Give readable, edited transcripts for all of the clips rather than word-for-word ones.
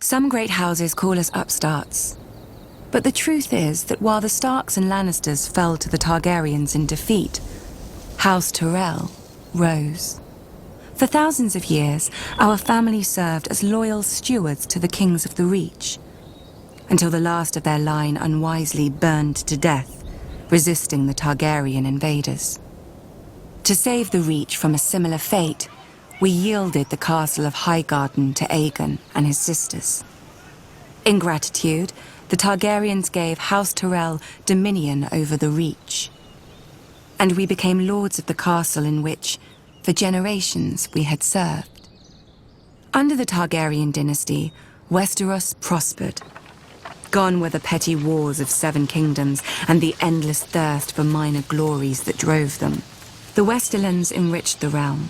Some great houses call us upstarts. But the truth is that while the Starks and Lannisters fell to the Targaryens in defeat, House Tyrell rose. For thousands of years, our family served as loyal stewards to the kings of the Reach, until the last of their line unwisely burned to death, resisting the Targaryen invaders. To save the Reach from a similar fate, we yielded the castle of Highgarden to Aegon and his sisters. In gratitude, the Targaryens gave House Tyrell dominion over the Reach, and we became lords of the castle in which, for generations, we had served. Under the Targaryen dynasty, Westeros prospered. Gone were the petty wars of 7 kingdoms and the endless thirst for minor glories that drove them. The Westerlands enriched the realm.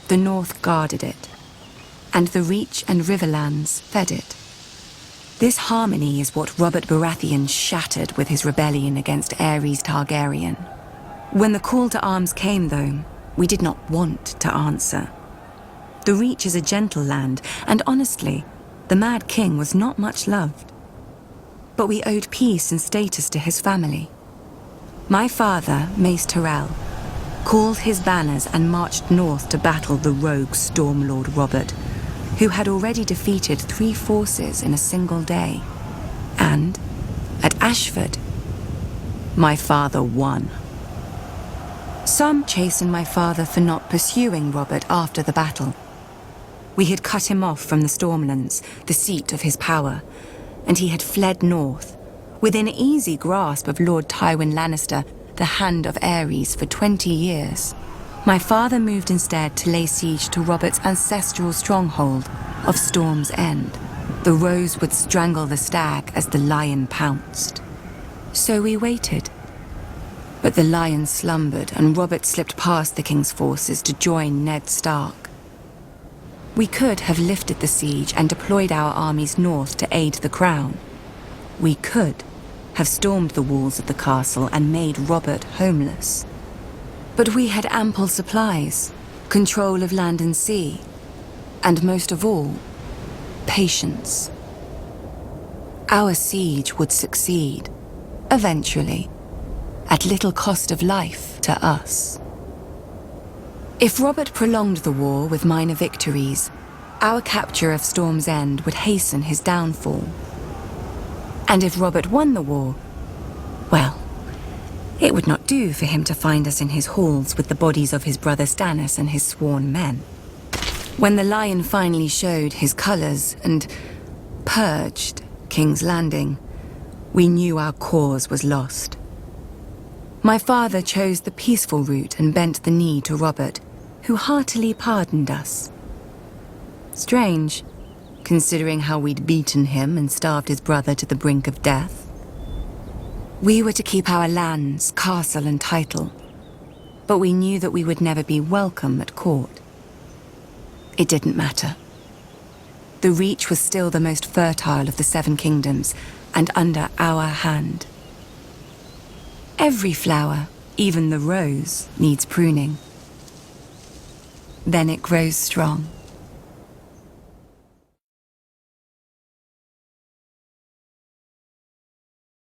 The North guarded it, and the Reach and Riverlands fed it. This harmony is what Robert Baratheon shattered with his rebellion against Aerys Targaryen. When the call to arms came, though, we did not want to answer. The Reach is a gentle land, and honestly, the Mad King was not much loved. But we owed peace and status to his family. My father, Mace Tyrell, called his banners and marched north to battle the rogue Stormlord Robert, who had already defeated 3 forces in a single day. And, at Ashford, my father won. Some chastened my father for not pursuing Robert after the battle. We had cut him off from the Stormlands, the seat of his power, and he had fled north, within easy grasp of Lord Tywin Lannister, the Hand of Aerys, for 20 years. My father moved instead to lay siege to Robert's ancestral stronghold of Storm's End. The rose would strangle the stag as the lion pounced. So we waited. But the lion slumbered, and Robert slipped past the king's forces to join Ned Stark. We could have lifted the siege and deployed our armies north to aid the crown. We could have stormed the walls of the castle and made Robert homeless. But we had ample supplies, control of land and sea, and most of all, patience. Our siege would succeed, eventually, at little cost of life to us. If Robert prolonged the war with minor victories, our capture of Storm's End would hasten his downfall. And if Robert won the war, well, it would not do for him to find us in his halls with the bodies of his brother Stannis and his sworn men. When the lion finally showed his colors and purged King's Landing, we knew our cause was lost. My father chose the peaceful route and bent the knee to Robert, who heartily pardoned us. Strange, considering how we'd beaten him and starved his brother to the brink of death. We were to keep our lands, castle and title, but we knew that we would never be welcome at court. It didn't matter. The Reach was still the most fertile of the 7 kingdoms, and under our hand. Every flower, even the rose, needs pruning. Then it grows strong.